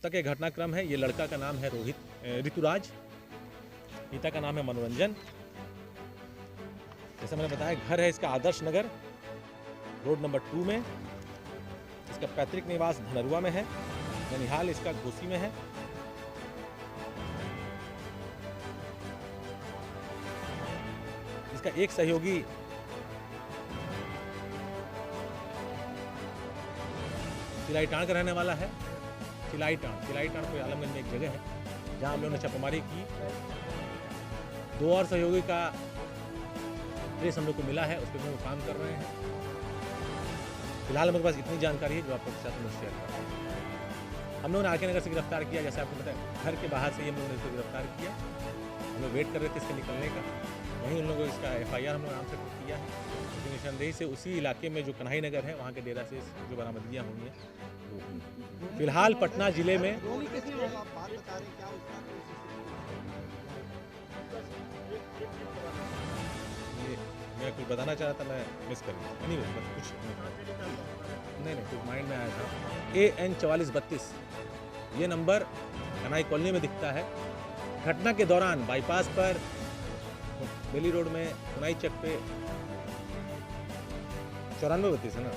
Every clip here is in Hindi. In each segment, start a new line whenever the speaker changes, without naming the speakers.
तक ये घटनाक्रम है। ये लड़का का नाम है ऋतुराज, पिता का नाम है मनोरंजन। जैसा मैंने बताया, घर है इसका आदर्श नगर, रोड नंबर 2 में। इसका पैतृक निवास धनरुआ में है। ननिहाल इसका घोसी में है। इसका एक सहयोगी चिलाईटाण का रहने वाला है। चिलाईटाण कोई आलमगंज में एक जगह है जहां हम लोगों ने छापेमारी की। 2 और सहयोगी का ट्रेस हम लोग को मिला है, उस पर हम लोग काम कर रहे हैं। फिलहाल मेरे पास इतनी जानकारी है जो आप लोग के साथ हम लोग शेयर कर रहे हैं। हम लोगों ने आके नगर से गिरफ्तार किया, जैसे आपको पता है घर के बाहर से ही हम लोगों ने इसको गिरफ्तार किया। हम लोग वेट कर रहे थे इसके निकलने का, वहीं उन लोगों को इसका FIR हम लोग नाम से किया है। उसकी निशानदेही से उसी इलाके में जो कन्हई नगर है वहाँ के डेरा से जो बरामदगियाँ हुई हैं। फिलहाल पटना जिले में मैं कुछ बताना चाहा था, मैं मिस कर गया। नहीं कुछ नहीं कुछ माइंड में आया था। AN 4432 ये नंबर कन्हई कॉलोनी में दिखता है। घटना के दौरान बाईपास पर बेली रोड में कन्हई चक पे 9432 है ना,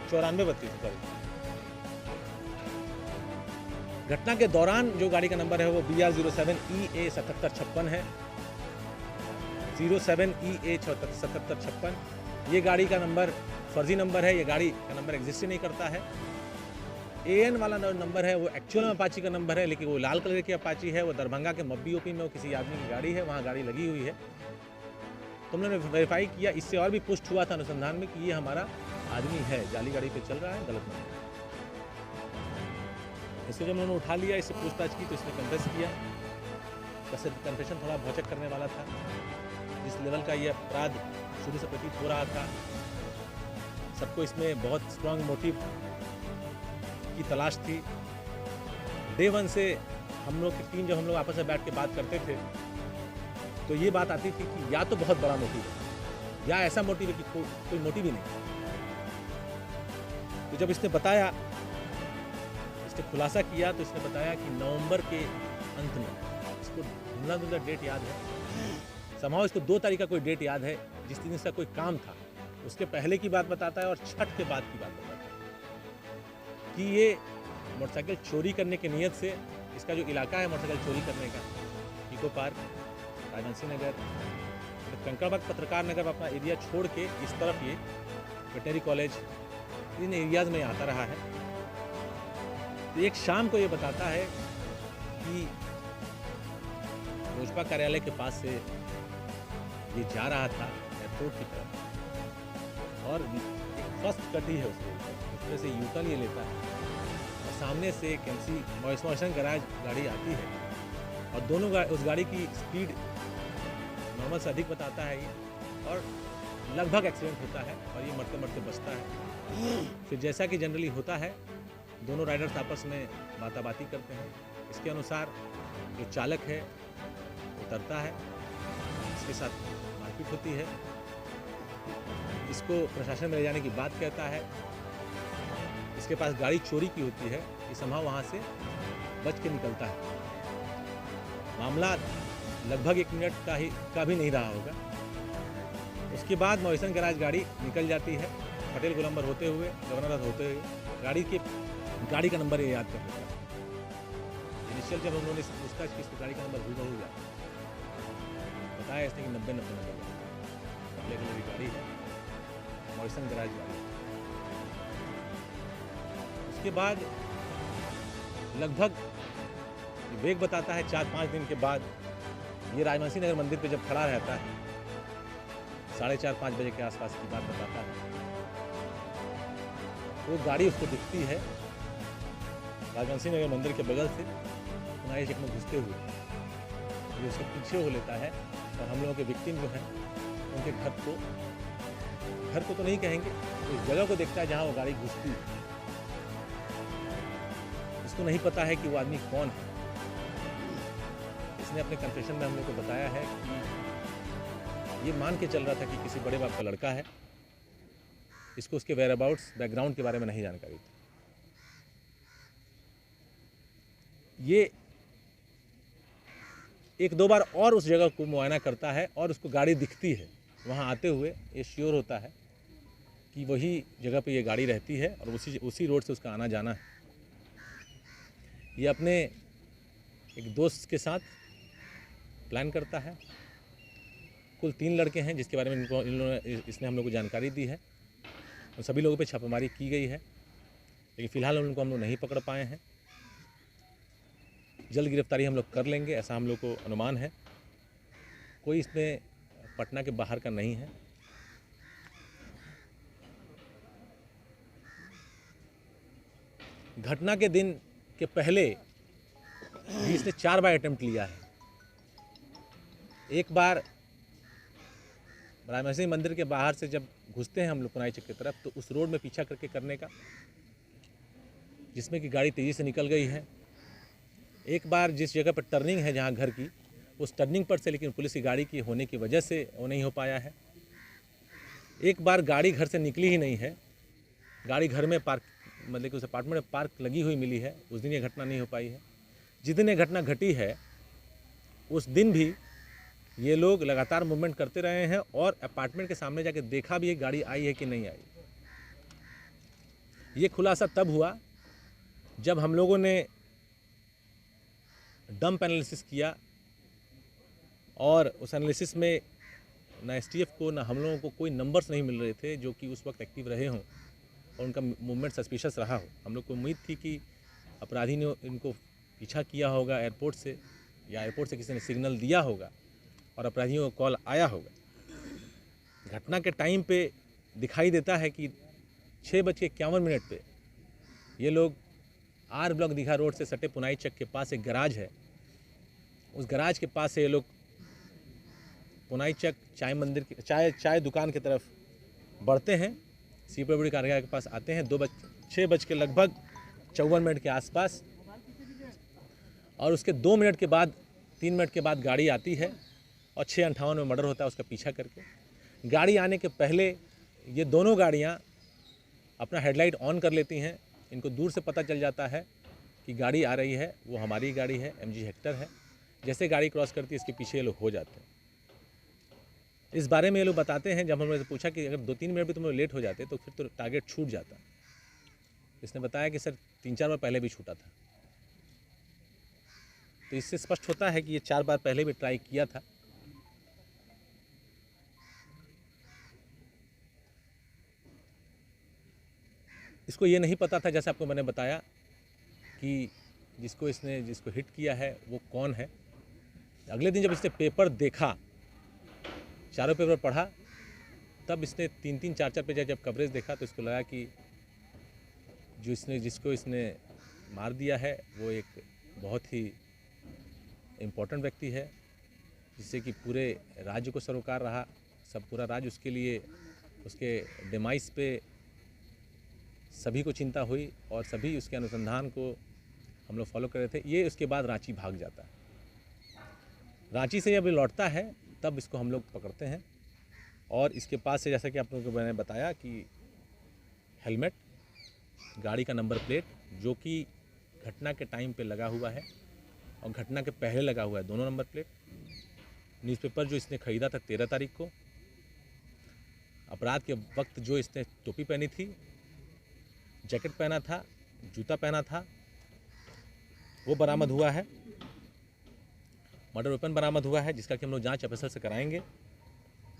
9432 सॉरी। घटना के दौरान जो गाड़ी का नंबर है वो BR07EA 7756 है। 07EA 7756। ये गाड़ी का नंबर फर्जी नंबर है। ये गाड़ी का नंबर एग्जिस्ट ही नहीं करता है। AN वाला नंबर है वो एक्चुअल में अपाची का नंबर है, लेकिन वो लाल कलर की अपाची है। वो दरभंगा के मब्बी OP में वो किसी आदमी की गाड़ी है, वहाँ गाड़ी लगी हुई है। तो हमने वेरीफाई किया, इससे और भी पुष्ट हुआ था अनुसंधान में कि ये हमारा आदमी है, जाली गाड़ी पे चल रहा है, गलत नंबर। इसको जब उन्होंने उठा लिया, इससे पूछताछ की तो इसने कन्फेस किया। कन्फेशन थोड़ा भौचक करने वाला था। जिस लेवल का ये अपराध शुरू से प्रतीत हो रहा था, सबको इसमें बहुत स्ट्रांग मोटिव की तलाश थी। डे 1 से हम लोग की टीम जब हम लोग आपस में बैठ के बात करते थे तो ये बात आती थी कि या तो बहुत बड़ा मोटिव है या ऐसा मोटिव है कि कोई मोटिव ही नहीं। तो जब इसने बताया, इसने खुलासा किया, तो इसने बताया कि नवंबर के अंत में, इसको धुंधला डेट याद है, समाओ इसको 2 तारीख का कोई डेट याद है जिस दिन इसका कोई काम था, उसके पहले की बात बताता है और छठ के बाद की बात बताता है कि ये मोटरसाइकिल चोरी करने की नीयत से, इसका जो इलाका है मोटरसाइकिल चोरी करने का, इको पार्क, राजवंशी नगर, कंकड़बाग, पत्रकार नगर, अपना एरिया छोड़ के इस तरफ ये वेटनरी कॉलेज, इन एरियाज में आता रहा है। तो एक शाम को ये बताता है कि लोजपा कार्यालय के पास से ये जा रहा था एयरपोर्ट की तरफ और एक फर्स्ट कट ही है उसमें से यूटर्न ये लेता है और सामने से एक MC मॉइसन गैराज गाड़ी आती है और दोनों उस गाड़ी की स्पीड नॉर्मल से अधिक बताता है ये और लगभग एक्सीडेंट होता है और ये मरते मरते बचता है। फिर जैसा कि जनरली होता है, दोनों राइडर्स आपस में बाताबाती करते हैं। इसके अनुसार जो चालक है उतरता है, इसके साथ मारपीट होती है, इसको प्रशासन में ले जाने की बात कहता है। इसके पास गाड़ी चोरी की होती है, ये संभव वहाँ से बच के निकलता है। मामला लगभग 1 मिनट का भी नहीं रहा होगा। उसके बाद मॉइसन गैराज गाड़ी निकल जाती है, पटेल गोलंबर होते हुए, गवर्नर होते हुए। गाड़ी का नंबर ये याद कर लेता है। इनिशियल जब उन्होंने पूछताछ की, इसको गाड़ी का नंबर भूल हो गया, बताया इसने कि 90 नंबर ब्लैक कलर की गाड़ी है, मॉइसन गैराज गाड़ी। उसके बाद लगभग वेग बताता है 4-5 दिन के बाद ये राजवंशी नगर मंदिर पे जब खड़ा रहता है, 4:30-5 बजे के आसपास की बात बताता है, वो गाड़ी उसको दिखती है राजवंशी नगर मंदिर के बगल से कन्हई चक में घुसते हुए। ये उसके पीछे हो लेता है और हम लोगों के विक्टिम जो हैं उनके घर को तो नहीं कहेंगे, उस जगह को देखता है जहाँ वो गाड़ी घुसती है। इसको नहीं पता है कि वो आदमी कौन है। इसने अपने कन्फेशन में हम लोग को बताया है कि ये मान के चल रहा था कि किसी बड़े बाप का लड़का है, इसको उसके वेयर अबाउट्स बैकग्राउंड के बारे में नहीं जानकारी थी। ये एक दो बार और उस जगह को मुआयना करता है और उसको गाड़ी दिखती है। वहाँ आते हुए ये श्योर होता है कि वही जगह पे ये गाड़ी रहती है और उसी रोड से उसका आना जाना है। ये अपने एक दोस्त के साथ प्लान करता है। कुल 3 लड़के हैं जिसके बारे में इसने हम लोग को जानकारी दी है और सभी लोगों पे छापेमारी की गई है, लेकिन फ़िलहाल उनको हम लोग नहीं पकड़ पाए हैं। जल्द गिरफ्तारी हम लोग कर लेंगे, ऐसा हम लोग को अनुमान है। कोई इसमें पटना के बाहर का नहीं है। घटना के दिन के पहले भी इसने 4 बार अटेम्प्ट लिया है। एक बार राम सिंह मंदिर के बाहर से जब घुसते हैं हम लोग पुनाई चक की तरफ, तो उस रोड में पीछा करके करने का, जिसमें कि गाड़ी तेज़ी से निकल गई है। एक बार जिस जगह पर टर्निंग है जहाँ घर की, उस टर्निंग पर से लेकिन पुलिस की गाड़ी की होने की वजह से वो नहीं हो पाया है। एक बार गाड़ी घर से निकली ही नहीं है, गाड़ी घर में पार्क, मतलब कि उस अपार्टमेंट में पार्क लगी हुई मिली है। उस दिन ये घटना नहीं हो पाई है। जिस दिन ये घटना घटी है उस दिन भी ये लोग लगातार मूवमेंट करते रहे हैं और अपार्टमेंट के सामने जाके देखा भी है गाड़ी आई है कि नहीं आई। ये खुलासा तब हुआ जब हम लोगों ने डंप एनालिसिस किया और उस एनालिसिस में ना एसटीएफ को ना हम लोगों को कोई नंबर्स नहीं मिल रहे थे जो कि उस वक्त एक्टिव रहे हों और उनका मूवमेंट सस्पिशियस रहा हो। हम लोग को उम्मीद थी कि अपराधी ने इनको पीछा किया होगा एयरपोर्ट से, या एयरपोर्ट से किसी ने सिग्नल दिया होगा और अपराधियों को कॉल आया होगा। घटना के टाइम पे दिखाई देता है कि 6:51 पे ये लोग आर ब्लॉक दीघा रोड से सटे पुनाई चक के पास एक गराज है, उस गराज के पास से ये लोग पुनाई चक चाय दुकान की तरफ बढ़ते हैं। सीपीडब्ल्यूडी कार्यालय के पास आते हैं 6 के लगभग 54 मिनट के आसपास, और उसके 2 मिनट के बाद 3 मिनट के बाद गाड़ी आती है और 6:58 में मर्डर होता है उसका पीछा करके। गाड़ी आने के पहले ये दोनों गाड़ियाँ अपना हेडलाइट ऑन कर लेती हैं। इनको दूर से पता चल जाता है कि गाड़ी आ रही है, वो हमारी गाड़ी है, MG हेक्टर है। जैसे गाड़ी क्रॉस करती है इसके पीछे ये लोग हो जाते हैं। इस बारे में ये लोग बताते हैं, जब हमने पूछा कि अगर 2-3 मिनट भी तुम लोग लेट हो जाते तो फिर तो टारगेट छूट जाता। इसने बताया कि सर 3-4 बार पहले भी छूटा था। तो इससे स्पष्ट होता है कि ये 4 बार पहले भी ट्राई किया था। इसको ये नहीं पता था, जैसे आपको मैंने बताया, कि जिसको हिट किया है वो कौन है। अगले दिन जब इसने पेपर देखा, चारों पेपर पढ़ा, तब इसने 3-3, 4-4 पेज जब कवरेज देखा तो इसको लगा कि जिसको इसने मार दिया है वो एक बहुत ही इम्पोर्टेंट व्यक्ति है, जिससे कि पूरे राज्य को सरोकार रहा। पूरा राज्य उसके लिए, उसके डिमाइस पे सभी को चिंता हुई और सभी उसके अनुसंधान को हम लोग फॉलो कर रहे थे। ये उसके बाद रांची भाग जाता है। रांची से जब लौटता है तब इसको हम लोग पकड़ते हैं और इसके पास से, जैसा कि आप लोगों को मैंने बताया, कि हेलमेट, गाड़ी का नंबर प्लेट जो कि घटना के टाइम पे लगा हुआ है और घटना के पहले लगा हुआ है, दोनों नंबर प्लेट। न्यूज़पेपर जो इसने ख़रीदा था 13 तारीख को, अपराध के वक्त जो इसने टोपी पहनी थी, जैकेट पहना था, जूता पहना था, वो बरामद हुआ है। मर्डर वेपन बरामद हुआ है जिसका कि हम लोग जांच ऑफिसर से कराएंगे।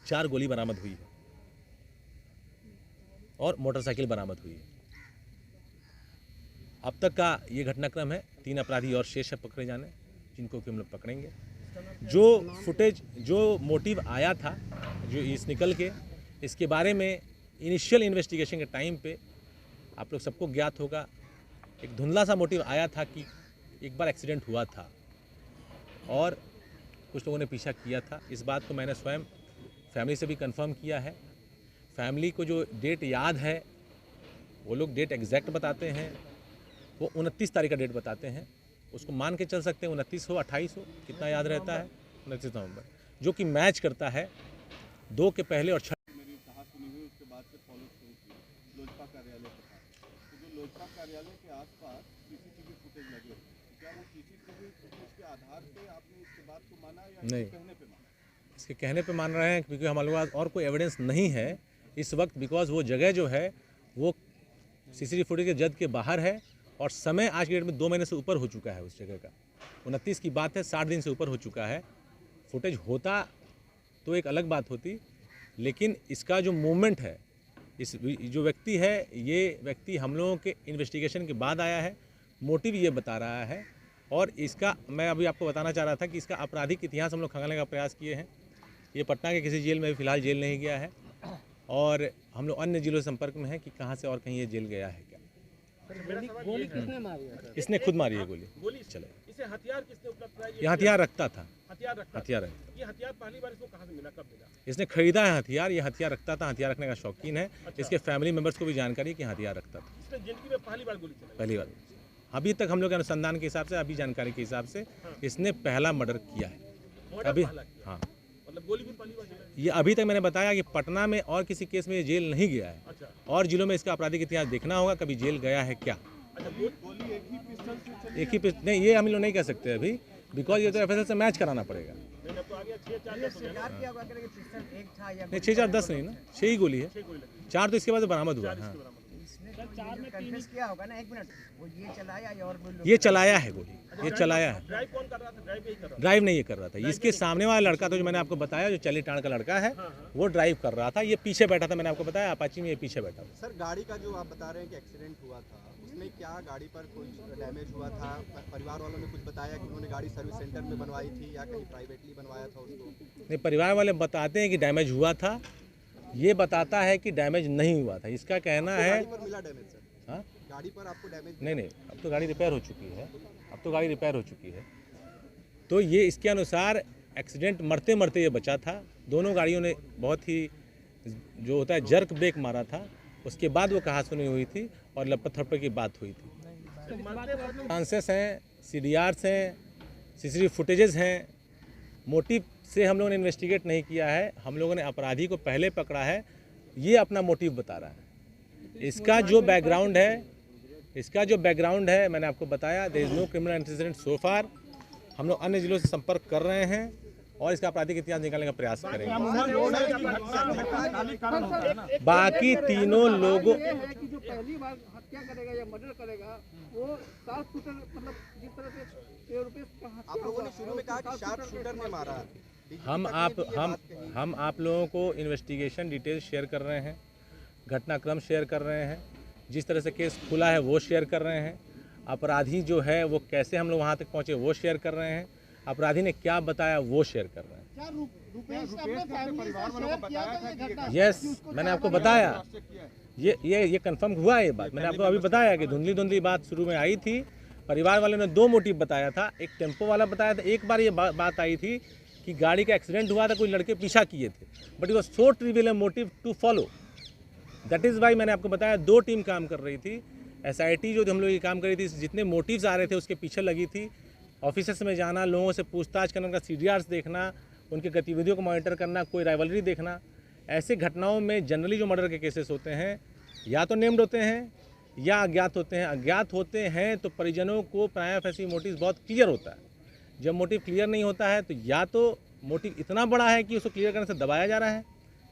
4 गोली बरामद हुई है और मोटरसाइकिल बरामद हुई है। अब तक का ये घटनाक्रम है। 3 अपराधी और शेष है पकड़े जाने, जिनको कि हम लोग पकड़ेंगे। जो फुटेज, जो मोटिव आया था, जो इस निकल के, इसके बारे में इनिशियल इन्वेस्टिगेशन के टाइम पे आप लोग सबको ज्ञात होगा, एक धुंधला सा मोटिव आया था कि एक बार एक्सीडेंट हुआ था और कुछ लोगों ने पीछा किया था। इस बात को मैंने स्वयं फैमिली से भी कंफर्म किया है। फैमिली को जो डेट याद है, वो लोग डेट एग्जैक्ट बताते हैं। वो 29 तारीख का डेट बताते हैं। उसको मान के चल सकते हैं 29 हो, 28 हो, कितना याद रहता है, 29 नवंबर, जो कि मैच करता है 2 के पहले और 6।
मेरी कहा सुनी हुई, उसके बाद से फॉलो शुरू की लोजपा कार्यालय के पास। तो जो लोजपा कार्यालय के आसपास सीसीटीवी फुटेज लगे, क्या वो सीसीटीवी फुटेज के आधार पे आपने इसके बात को माना या
नहीं।
इसके कहने पे माना?
इसके कहने पे मान रहे हैं क्योंकि हमारे पास और कोई एविडेंस नहीं है इस वक्त, बिकॉज वो जगह जो है वो सीसीटीवी फुटेज के जद के बाहर है और समय आज के डेट में 2 महीने से ऊपर हो चुका है उस जगह का। 29 की बात है, 60 दिन से ऊपर हो चुका है। फुटेज होता तो एक अलग बात होती, लेकिन इसका जो मूवमेंट है, इस जो व्यक्ति है, ये व्यक्ति हम लोगों के इन्वेस्टिगेशन के बाद आया है, मोटिव ये बता रहा है। और इसका मैं अभी आपको बताना चाह रहा था कि इसका आपराधिक इतिहास हम लोग खंगालने का प्रयास किए हैं। ये पटना के किसी जेल में फ़िलहाल जेल नहीं गया है और हम लोग अन्य जिलों से संपर्क में हैं कि कहाँ से और कहीं ये जेल गया है क्या।
गोली किसने मारी है?
इसने खुद मारी है गोली। चले,
इसे हथियार किसने उपलब्ध कराया?
ये हथियार रखता था,
हथियार रखा।
हथियार रखता।
ये हथियार पहली बार इसको कहाँ से मिला, कब मिला?
इसने खरीदा है हथियार, ये हथियार रखता था, हथियार रखने का शौकीन है। इसके फैमिली मेम्बर्स को भी जानकारी है कि हथियार रखता था।
इसने जिंदगी में पहली बार गोली चलाई।
पहली बार अभी तक हम लोग के अनुसंधान के हिसाब से, अभी जानकारी के हिसाब से इसने पहला मर्डर किया है
मर्डर
अभी।
पहला किया।
हाँ,
मतलब गोली भी पहली बार चलाई।
ये अभी तक मैंने बताया कि पटना में और किसी केस में ये जेल नहीं गया है
अच्छा
और जिलों में इसका आपराधिक इतिहास देखना होगा, कभी जेल गया है क्या।
अच्छा।
गोली एक ही पिस्टल से चली?
एक ही नहीं, ये हम लोग नहीं कह सकते अभी, बिकॉज ये तो एफएसएल से मैच कराना पड़ेगा।
मैंने तो आ गया 6-4
नहीं, 6 4 10 नहीं ना, 6 ही गोली है।
6 गोली लगी।
4 तो इसके बाद बरामद हुआ है। हाँ,
किया होगा ना, एक मिनट, वो ये चलाया या और कोई लोग?
ये चलाया है गोली, ये चलाया है।
ड्राइव कौन कर रहा था? ड्राइव यही कर रहा
ड्राइव नहीं ये कर रहा था, इसके सामने वाला लड़का तो जो मैंने आपको बताया, जो चलीटाण का लड़का है, वो ड्राइव कर रहा था। ये पीछे बैठा था, मैंने आपको बताया अपाची में ये पीछे बैठा था।
सर, गाड़ी का जो आप बता रहे हैं कि एक्सीडेंट हुआ था, उसमें क्या गाड़ी पर कुछ डैमेज हुआ था? परिवार वालों ने कुछ बताया कि उन्होंने गाड़ी सर्विस सेंटर में बनवाई थी या कहीं प्राइवेटली बनवाया था उसको?
नहीं, परिवार वाले बताते हैं कि डैमेज हुआ था, ये बताता है कि डैमेज नहीं हुआ था। इसका कहना है
गाड़ी पर मिला डैमेज सर?
हाँ,
गाड़ी पर आपको डैमेज?
नहीं, अब तो गाड़ी रिपेयर हो चुकी है, अब तो गाड़ी रिपेयर हो चुकी है। तो ये इसके अनुसार एक्सीडेंट मरते मरते ये बचा था। दोनों गाड़ियों ने बहुत ही जो होता है जर्क ब्रेक मारा था, उसके बाद वो कहासुनी हुई थी और लपत थप्पड़ की बात हुई थी। चांसेस हैं, CDRs हैं, CCTV फुटेजेस हैं। मोटिव से हम लोगों ने इन्वेस्टिगेट नहीं किया है, हम लोगों ने अपराधी को पहले पकड़ा है, ये अपना मोटिव बता रहा है। इसका जो बैकग्राउंड है, मैंने आपको बताया, there is no criminal antecedent so far. हम लोग अन्य जिलों से संपर्क कर रहे हैं और इसका आपराधिक इतिहास निकालने का प्रयास करेंगे। बाकी तीनों लोगों
ये है कि जो पहली बार हत्या करेगा या मर्डर करेगा वो शार्प शूटर, मतलब जिस तरह से रुपये
आप लोगों ने शुरू में कहा कि शार्प शूटर ने मारा।
हम आप लोगों को इन्वेस्टिगेशन डिटेल्स शेयर कर रहे हैं, घटनाक्रम शेयर कर रहे हैं, जिस तरह से केस खुला है वो शेयर कर रहे हैं, अपराधी जो है वो कैसे हम लोग वहाँ तक पहुँचे वो शेयर कर रहे हैं, अपराधी ने क्या बताया वो शेयर कर रहे हैं।
क्या रुपेश अपने फैमिली से शेयर किया था ये घटना?
यस, मैंने आपको बताया, ये कंफर्म हुआ ये बात। मैंने आपको अभी बताया कि धुंधली धुंधली बात शुरू में आई थी। परिवार वाले ने 2 मोटिव बताया था, एक टेम्पो वाला बताया था, एक बार ये बात आई थी कि गाड़ी का एक्सीडेंट हुआ था, कोई लड़के पीछा किए थे, but it was so trivial motive to follow. That is why मैंने आपको बताया 2 टीम काम कर रही थी। SIT जो हम लोग ये काम कर रही थी, जितने मोटिव्स आ रहे थे उसके पीछे लगी थी। ऑफिसर्स में जाना, लोगों से पूछताछ करना, उनका CDRs देखना, उनकी गतिविधियों को मॉनिटर करना, कोई राइवलरी देखना। ऐसे घटनाओं में जनरली जो मर्डर के केसेस होते हैं या तो नेम्ड होते हैं या अज्ञात होते हैं। अज्ञात होते हैं तो परिजनों को प्राया फैसी मोटिव बहुत क्लियर होता है। जब मोटिव क्लियर नहीं होता है तो या तो मोटिव इतना बड़ा है कि उसको क्लियर करने से दबाया जा रहा है,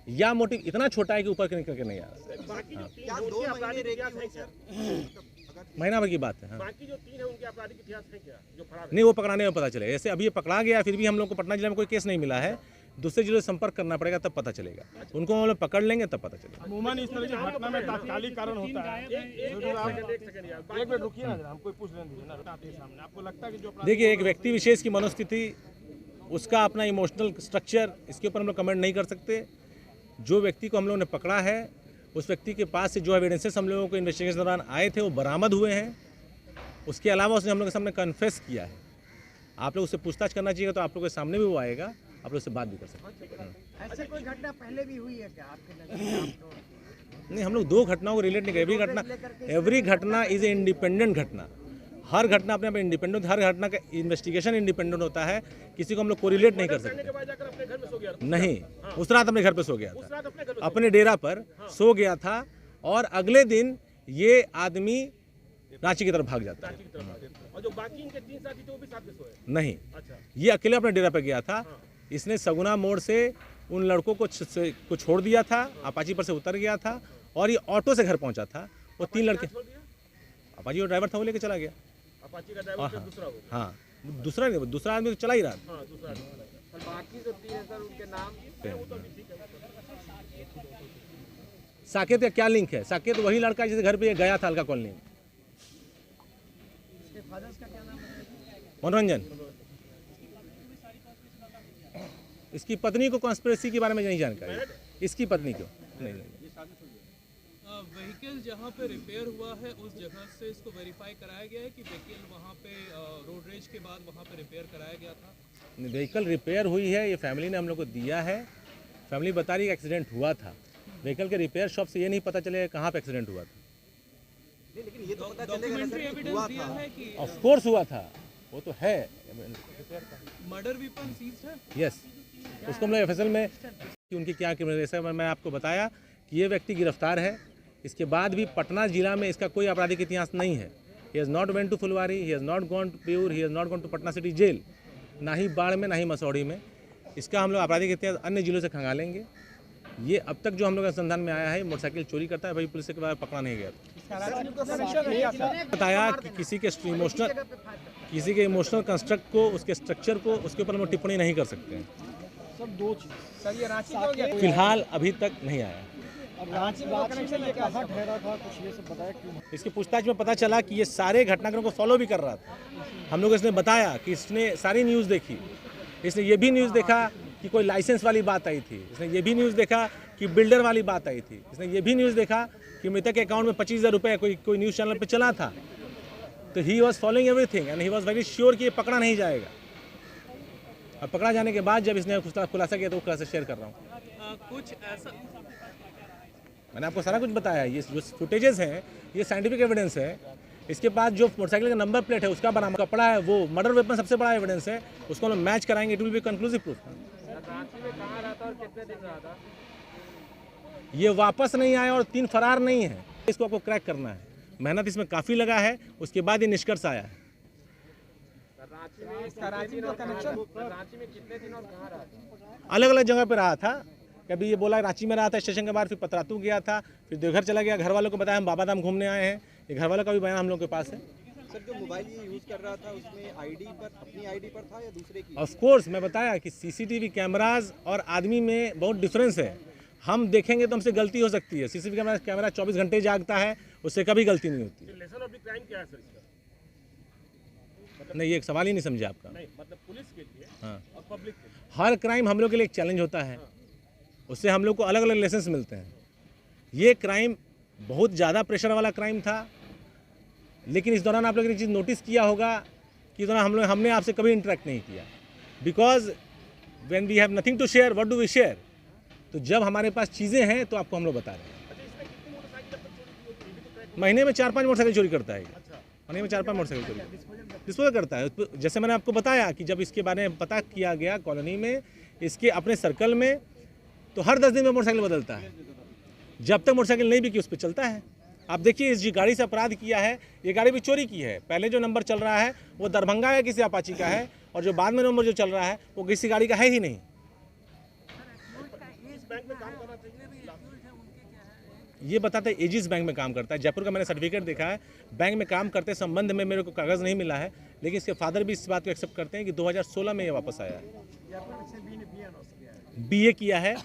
या मोटिव इतना छोटा है कि ऊपर निकल के नहीं आ रहा।
बाकी जो 3
क्या
है
2
उनके
महीने
आपराधिक
रेकी
इतिहास
हुई
है
सर?
क्या?
महीना भर की बात है। हाँ,
बाकी जो 3 है उनके आपराधिक इतिहास है क्या, जो फरार है?
नहीं, वो पकड़ाने में पता चलेगा। जैसे अभी ये पकड़ा गया, फिर भी हम लोग को पटना जिले में कोई केस नहीं मिला है, दूसरे जिलों से संपर्क करना पड़ेगा तब पता चलेगा। उनको हम लोग पकड़ लेंगे तब पता चलेगा।
अमूमन इस तरह की घटना में तात्कालिक कारण होता है।
एक सेकंड यार,
एक मिनट रुकिए ना, हम कोई पूछ लेने दीजिए ना आपके सामने। आपको लगता है कि जो अपराधी
देखिए, एक व्यक्ति विशेष की मनोस्थिति, उसका अपना इमोशनल स्ट्रक्चर, इसके ऊपर हम लोग कमेंट नहीं कर सकते। जो व्यक्ति को हम लोगों ने पकड़ा है, उस व्यक्ति के पास से जो एविडेंसेस हम लोगों को इन्वेस्टिगेशन दौरान आए थे वो बरामद हुए हैं। उसके अलावा उसने हम लोग के सामने कन्फेस किया है। आप लोग उससे पूछताछ करना चाहिए तो आप लोग के सामने भी वो आएगा, आप लोग उससे बात भी कर सकते हैं।
ऐसी कोई घटना पहले भी हुई है क्या आपके नजदीक? आप तो
नहीं, हम लोग 2 घटनाओं को रिलेट नहीं कर। एवरी घटना इज ए इंडिपेंडेंट घटना। हर घटना अपने आप इंडिपेंडेंट, हर घटना का इन्वेस्टिगेशन इंडिपेंडेंट होता है। किसी को हम लोग कोरिलेट नहीं कर
करने के
सकते।
बाद जाकर अपने घर में सो गया था।
नहीं, उस रात अपने घर पे सो गया
उस
था,
रात अपने घर में
अपने डेरा पर सो गया था और अगले दिन ये आदमी रांची की तरफ भाग जाता है।
रांची की तरफ आ गए। और जो बाकी इनके 3 साथी थे वो भी साथ में सोए?
नहीं,
अच्छा,
ये अकेले अपने डेरा पे गया था। इसने सगुना मोड़ से उन लड़कों को छोड़ दिया था, अपाची पर से उतर गया था और ये ऑटो से घर पहुंचा था। वो 3 लड़के,
छोड़ दिया?
अपाची जो ड्राइवर था वो लेके चला गया।
अपाची का ड्राइवर फिर दूसरा हो गया।
हाँ, दूसरा नहीं, दूसरा आदमी तो चला ही रहा था।
हाँ, दूसरा आदमी।
बाकी जो 3 है सर उनके नाम
साकेत का क्या लिंक है? साकेत वही लड़का है जिसके घर पे ये गया था अलका कॉलोनी में। मनोरंजन, इसकी पत्नी को कॉन्स्पिरेसी के बारे में नहीं जानकारी। इसकी पत्नी को नहीं।
व्हीकल जहाँ पे रिपेयर हुआ है उस जगह से इसको वेरीफाई कराया गया है कि व्हीकल वहाँ पे रोड रेज के बाद वहाँ पे रिपेयर कराया गया था।
व्हीकल रिपेयर हुई है, ये फैमिली ने हम लोग को दिया है। फैमिली बता रही है एक्सीडेंट हुआ था। व्हीकल के रिपेयर शॉप से ये नहीं पता चलेगा कहाँ पे एक्सीडेंट हुआ था।
लेकिन ये तो पता चलेगा
डॉक्यूमेंट्री एविडेंस दिया है कि
ऑफ कोर्स हुआ था, वो तो है।
मर्डर वेपन सीज्ड है।
यस, उसको हम लोग एफएसएल में कि उनकी क्या जैसे मैं आपको बताया कि ये व्यक्ति गिरफ्तार है। इसके बाद भी पटना जिला में इसका कोई आपराधिक इतिहास नहीं है। He has not went to Phulwari, he has not gone to Beur, he has not gone to Patna city jail, ना ही बाढ़ में ना ही मसौड़ी में। इसका हम लोग आपराधिक इतिहास अन्य जिलों से खंगालेंगे। ये अब तक जो हम लोग अनुसंधान में आया है, मोटरसाइकिल चोरी करता है, भाई पुलिस के बाद पकड़ा नहीं गया। बताया कि किसी के इमोशनल कंस्ट्रक्ट को, उसके स्ट्रक्चर को, उसके ऊपर हम टिप्पणी नहीं कर सकते हैं।
सब 2 चीज सर ये रांची का हो गया।
फिलहाल अभी तक नहीं आया।
रांची का कनेक्शन लेके कहां ठहरा था कुछ ये सब बताया क्यों?
इसकी पूछताछ में पता चला कि ये सारे घटनाक्रम को फॉलो भी कर रहा था। हम लोग इसने बताया कि इसने सारी न्यूज़ देखी। इसने ये भी न्यूज़ देखा कि कोई लाइसेंस वाली बात आई थी। इसने ये भी न्यूज़ देखा कि बिल्डर वाली बात आई थी। इसने ये भी न्यूज़ देखा कि मृतक के अकाउंट में 25,000 रुपये कोई न्यूज़ चैनल पे चला था। तो he was following everything and he was very sure कि ये पकड़ा नहीं जाएगा। अब पकड़ा जाने के बाद जब इसने खुलासा किया तो वो खुलासा शेयर कर रहा हूँ।
कुछ ऐसा
मैंने आपको सारा कुछ बताया। ये जो फुटेजेस हैं ये साइंटिफिक एविडेंस है। इसके पास जो मोटरसाइकिल का नंबर प्लेट है उसका बना कपड़ा है, वो मर्डर वेपन सबसे बड़ा एविडेंस है। उसको हम मैच कराएंगे, it will be conclusive proof.
Ranchi में कहाँ रहा था और कितने दिन रहा था?
ये वापस नहीं आया और 3 फरार नहीं है। इसको आपको क्रैक करना है। मेहनत इसमें काफ़ी लगा है, उसके बाद ये निष्कर्ष आया है।
रांची में कितने दिन और कहाँ रहा था?
अलग अलग जगह पे रहा था। कभी ये बोला रांची में रहा था स्टेशन के बाहर, फिर पतरातू गया था, फिर देवघर चला गया। घर वालों को बताया हम बाबा धाम घूमने आए हैं। ये घर वालों का भी बयान हम लोग के पास है।
सर जो मोबाइल ये यूज़ कर रहा था उसमें आईडी पर, अपनी आईडी पर था या दूसरे की?
ऑफ कोर्स मैं बताया कि सीसीटीवी कैमराज और आदमी में बहुत डिफरेंस है। हम देखेंगे तो हमसे गलती हो सकती है। सीसीटीवी कैमरा 24 घंटे जागता है, उससे कभी गलती नहीं होती।
लेसन ऑफ द क्राइम क्या है सर इसका?
नहीं, ये एक सवाल ही नहीं समझे आपका।
नहीं, मतलब पुलिस के लिए
हाँ,
और पब्लिक के लिए।
हर क्राइम हम लोग के लिए एक चैलेंज होता है। उससे हम लोग को अलग अलग लेसन्स मिलते हैं। ये क्राइम बहुत ज़्यादा प्रेशर वाला क्राइम था, लेकिन इस दौरान आप लोगों ने चीज़ नोटिस किया होगा कि इस दौरान हमने आपसे कभी इंटरेक्ट नहीं किया। Because when we have nothing to share, what do we share? तो जब हमारे पास चीज़ें हैं तो आपको हम लोग बता रहे हैं। महीने में 4-5 मोटरसाइकिल चोरी करता है। महीने में 4-5 मोटरसाइकिल चोरी डिस्पोजल करता है। जैसे मैंने आपको बताया कि जब इसके बारे में पता किया गया कॉलोनी में, इसके अपने सर्कल में, तो हर 10 दिन में मोटरसाइकिल बदलता है। जब तक मोटरसाइकिल नहीं बिकी उस पर चलता है। आप देखिए इस गाड़ी से अपराध किया है, ये गाड़ी भी चोरी की है। पहले जो नंबर चल रहा है वो दरभंगा या किसी अपाची का है, और जो बाद में नंबर जो चल रहा है वो किसी गाड़ी का है ही नहीं। ये बताते हैं एजिस बैंक में काम करता है। जयपुर का मैंने सर्टिफिकेट देखा है। बैंक में काम करते संबंध में मेरे को कागज़ नहीं मिला है, लेकिन इसके फादर भी इस बात को एक्सेप्ट करते हैं कि 2016 में ये वापस आया है। बीए किया है,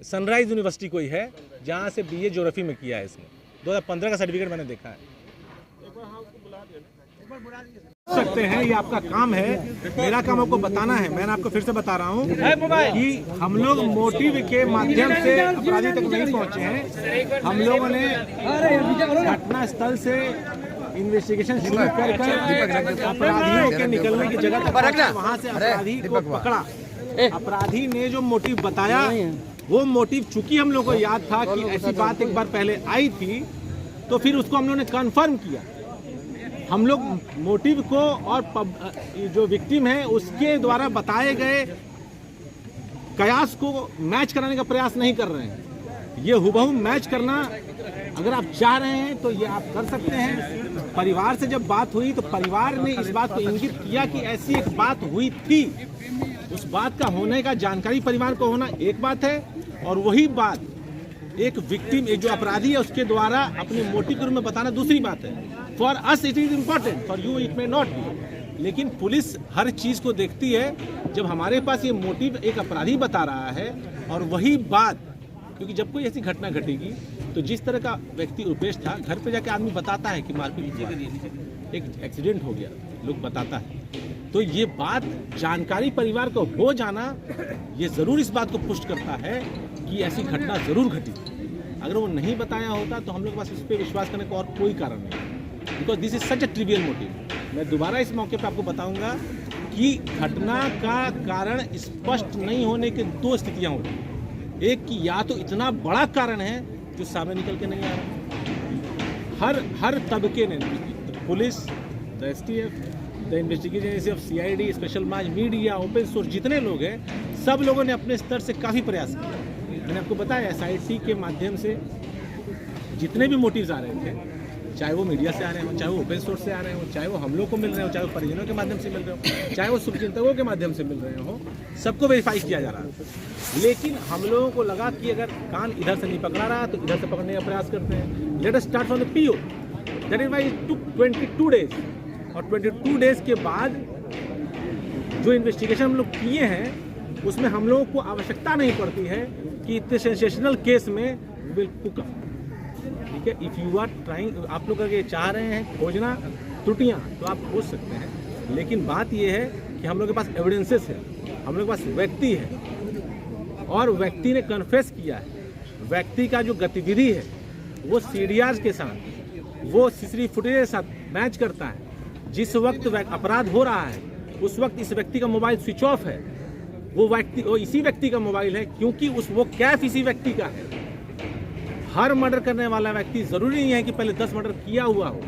सनराइज यूनिवर्सिटी कोई है जहाँ से बीए ज्योग्राफी में किया है इसने। 2015 का सर्टिफिकेट मैंने देखा है। सकते हैं, ये आपका काम है। मेरा काम आपको बताना है। मैंने आपको फिर से बता रहा हूँ कि हम लोग मोटिव के माध्यम से अपराधी तक नहीं पहुँचे हैं। हम लोगों ने घटना स्थल से इन्वेस्टिगेशन शुरू कर अपराधियों के निकलने की जगह तक वहाँ से अपराधी को पकड़ा। अपराधी ने जो मोटिव बताया, वो मोटिव चूंकि हम लोग को याद था कि ऐसी बात एक बार पहले आई थी, तो फिर उसको हम लोगों ने कन्फर्म किया। हम लोग मोटिव को और जो विक्टिम है उसके द्वारा बताए गए कयास को मैच कराने का प्रयास नहीं कर रहे हैं। ये हुबहू मैच करना अगर आप चाह रहे हैं तो ये आप कर सकते हैं।
परिवार से जब बात हुई तो परिवार ने इस बात को इंगित किया कि ऐसी एक बात हुई थी। उस बात का होने का जानकारी परिवार को होना एक बात है, और वही बात एक विक्टिम, एक जो अपराधी है, उसके द्वारा अपनी मोटिव के रूप में बताना दूसरी बात है। For us it is important, for you it may not be. लेकिन पुलिस हर चीज़ को देखती है। जब हमारे पास ये मोटिव एक अपराधी बता रहा है, और वही बात, क्योंकि जब कोई ऐसी घटना घटेगी तो जिस तरह का व्यक्ति रुपेश था, घर पे जाके आदमी बताता है कि मारपीट हुआ, एक एक्सीडेंट हो गया, लोग बताता है। तो ये बात जानकारी परिवार को हो जाना, ये ज़रूर इस बात को पुष्ट करता है कि ऐसी घटना ज़रूर घटी। अगर वो नहीं बताया होता तो हम लोग के पास इस पर विश्वास करने का और कोई कारण नहीं, because this is such a trivial motive. मैं दोबारा इस मौके पे आपको बताऊंगा कि घटना का कारण स्पष्ट नहीं होने के दो स्थितियां होती हैं। एक कि या तो इतना बड़ा कारण है जो सामने निकल के नहीं आ रहा, हर तबके ने, police, the STF, the investigation agency of CID, special branch, media, open source, जितने लोग हैं, सब लोगों ने अपने स्तर से काफ़ी प्रयास किया। मैंने आपको बताया एसआईटी के माध्यम से जितने भी मोटिव्स आ रहे थे, चाहे वो मीडिया से आ रहे हो, चाहे वो ओपन सोर्स से आ रहे हो, चाहे वो हम लोग को मिल रहे हो, चाहे वो परिजनों के माध्यम से मिल रहे हो, चाहे वो शुभचिंतकों के माध्यम से मिल रहे हो, सबको वेरीफाई किया जा रहा है। लेकिन हम लोगों को लगा कि अगर कान इधर से नहीं पकड़ा रहा तो इधर से पकड़ने का प्रयास करते हैं। Let us start from the PO, that is why it took 22 days. और 22 डेज के बाद जो इन्वेस्टिगेशन हम लोग किए हैं, उसमें हम लोगों को आवश्यकता नहीं पड़ती है कि इतने सेंसेशनल केस में विल कुक अप। ठीक है, इफ़ यू आर ट्राइंग, आप लोग अगर ये चाह रहे हैं खोजना त्रुटियां तो आप खोज सकते हैं, लेकिन बात ये है कि हम लोग के पास एविडेंसेस है, हम लोग के पास व्यक्ति है, और व्यक्ति ने कन्फेस किया है। व्यक्ति का जो गतिविधि है वो सीडीआर के साथ, वो सीसीटीवी फुटेज के साथ मैच करता है। जिस वक्त अपराध हो रहा है उस वक्त इस व्यक्ति का मोबाइल स्विच ऑफ है, वो इसी व्यक्ति का मोबाइल है, क्योंकि वो कैफ इसी व्यक्ति का है। हर मर्डर करने वाला व्यक्ति जरूरी नहीं है कि पहले 10 मर्डर किया हुआ हो,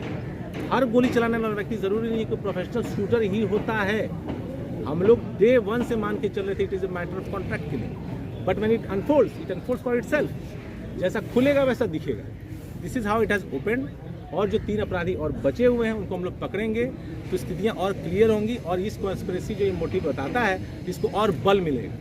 हर गोली चलाने वाला व्यक्ति जरूरी नहीं है कि प्रोफेशनल शूटर ही होता है। हम लोग डे 1 से मान के चल रहे थे it is a matter of contract killing, but when it unfolds for itself, जैसा खुलेगा वैसा दिखेगा। This is how it has opened. और जो 3 अपराधी और बचे हुए हैं उनको हम लोग पकड़ेंगे तो स्थितियां और क्लियर होंगी, और इस कॉन्स्पिरेसी जो ये मोटिव बताता है इसको और बल मिलेगा।